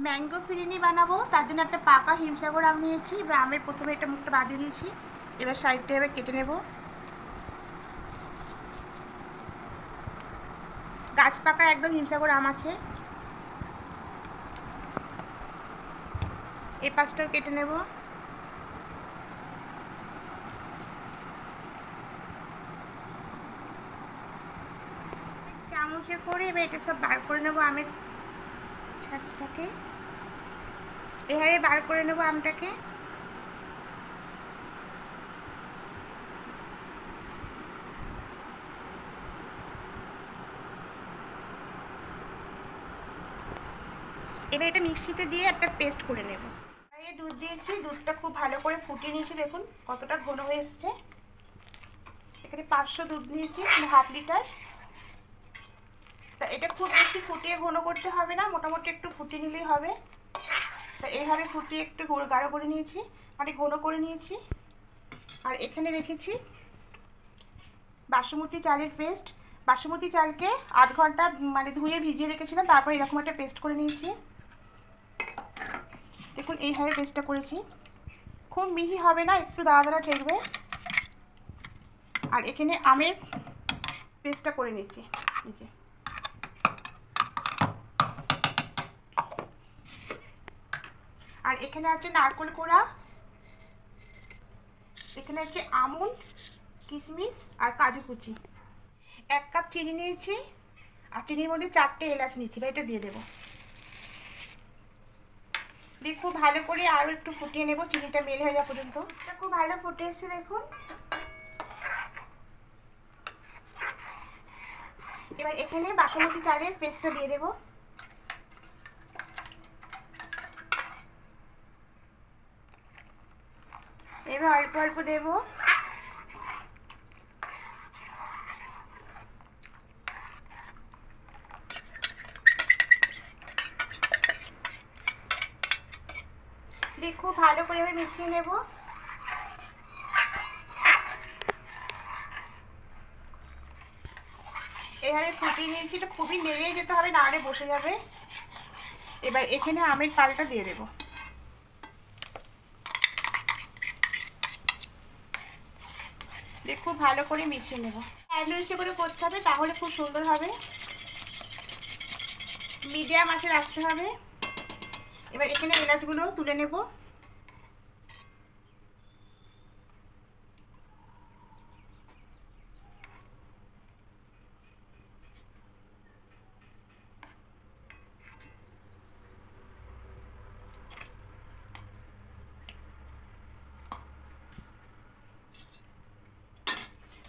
Mango ফিরিনি বানাবো, তার জন্য একটা পাকা হিমসাগর আম নিয়েছি। এবার আমের প্রথমে এটা মুখটা বাঁধিয়ে দিয়েছি, এবার সাইডটা এবার কেটে নেব। গাছ পাকা একদম হিমসাগর আম আছে, এই পাশটাও কেটে নেব। চামচে করে এবার এটা সব বার করে নেব, আমের ছাঁচটাকে এভাবে বার করে নেব আমটাকে। এবার এটা মিক্সিতে দিয়ে একটা পেস্ট করে নেব। দুধ দিয়েছি, দুধটা খুব ভালো করে ফুটিয়ে নিয়েছি, দেখুন কতটা ঘন হয়ে এসছে। এখানে 500 দুধ নিয়েছি, 1/2 লিটার। তা এটা খুব বেশি ফুটিয়ে ঘন করতে হবে না, মোটামুটি একটু ফুটিয়ে নিলেই হবে। তা এইভাবে ফুটিয়ে একটু গাঢ় করে নিয়েছি, মানে ঘন করে নিয়েছি। আর এখানে রেখেছি বাসমতি চালের পেস্ট। বাসমতি চালকে আধ ঘন্টা মানে ধুয়ে ভিজিয়ে রেখেছিলাম, তারপর এরকম একটা পেস্ট করে নিয়েছি। দেখুন এইভাবে পেস্টটা করেছি, খুব মিহি হবে না, একটু দানা দানা ঠেকবে। আর এখানে আমের পেস্টটা করে নিচ্ছি নিচে। আর এখানে আছে নারকেল কোড়া, এখানে আছে আমন্ড, কিশমিশ আর কাজু কুচি। 1 কাপ চিনি নিয়েছি, আর চিনির মধ্যে 4টে এলাচ নিয়েছি, এটা দিয়ে দেবো। দিয়ে খুব ভালো করে আরও একটু ফুটিয়ে নেব, চিনিটা মেল হয়ে যাওয়া পর্যন্ত। এটা খুব ভালো ফুটে এসেছে দেখুন। এবার এখানে বাসমতি চালের পেস্টটা দিয়ে দেবো। এবার অল্প অল্প দেবো। দিয়ে খুব ভালো করে মিশিয়ে নেব। এভাবে ফুটিয়ে নিয়েছি, এটা খুবই নেড়ে যেতে হবে, নাহলে বসে যাবে। এবার এখানে আমের পালটা দিয়ে দেবো। দিয়ে খুব ভালো করে মিশিয়ে নেব। স্যান্ডউইচে করে করতে হবে, তাহলে খুব সুন্দর হবে। মিডিয়াম আঁচে রাখতে হবে। এবার এখানে এলাচগুলো তুলে নেব।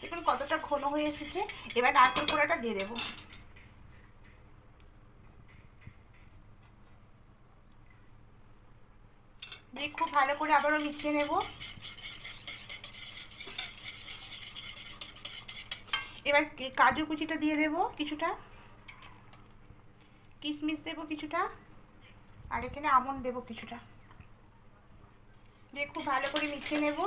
দেখুন কতটা ঘন হয়ে এসেছে। এবার নারকেল কোড়াটা দিয়ে দেবো। দিয়ে খুব ভালো করে আবারও মিশিয়ে নেব। এবার কাজু কুচিটা দিয়ে দেব কিছুটা, কিশমিশ দেবো কিছুটা, আর এখানে আমন্ড দেবো কিছুটা। দিয়ে খুব ভালো করে মিশিয়ে নেব।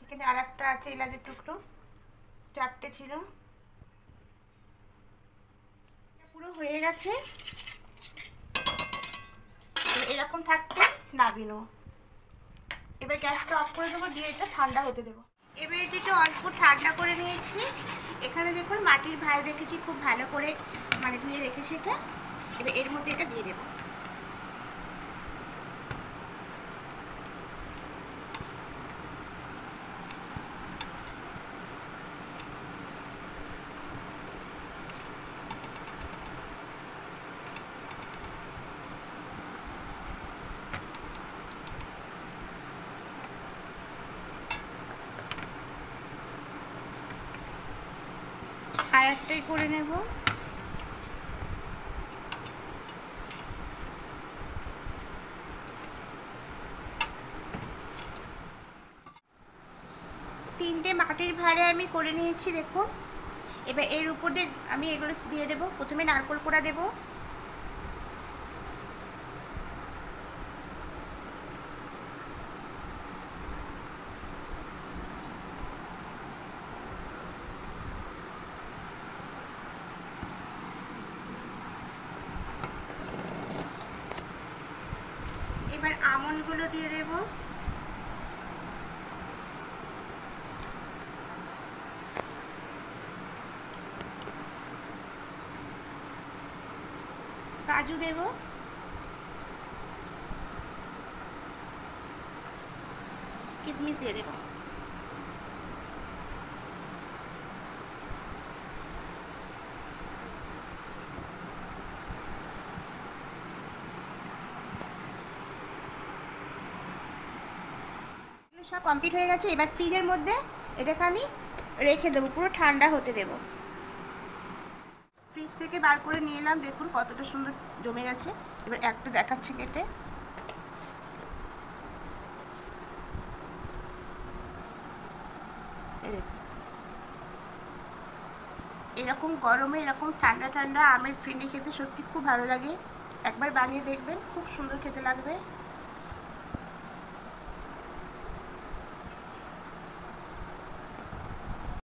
এখানে আর একটা আছে এলাচের টুকরো, 4টে ছিল। পুরো হয়ে গেছে, এরকম থাকতে নামিয়ে নেব। এবার গ্যাসটা অফ করে দেবো, দিয়ে এটা ঠান্ডা হতে দেবো। এবার এটিকে অল্প ঠান্ডা করে নিয়েছি। এখানে দেখুন মাটির ভাঁড় রেখেছি, খুব ভালো করে মানে ধুয়ে রেখেছি এটা। এবার এর মধ্যে এটা দিয়ে দেবো। আর একটাই করে নেব। তিনটে মাটির ভাঁড়ে আমি করে নিয়েছি দেখুন। এবার এর উপর দিয়ে আমি এগুলো দিয়ে দেবো। প্রথমে নারকেল কোড়া দেবো, এবার আমন্ডগুলো দিয়ে দেব, কাজু দেব, কিশমিশ দিয়ে দেব। সব কমপ্লিট হয়ে গেছে। এবার ফ্রিজের মধ্যে এটাকে আমি রেখে দেবো, পুরো ঠান্ডা হতে দেব। ফ্রিজ থেকে বার করে নিয়ে এলাম, দেখুন কতটা সুন্দর জমে গেছে। এবার একটা দেখাচ্ছি কেটে। এরকম গরমে এরকম ঠান্ডা ঠান্ডা আমের ফিরনি খেতে সত্যি খুব ভালো লাগে। একবার বানিয়ে দেখবেন, খুব সুন্দর খেতে লাগবে।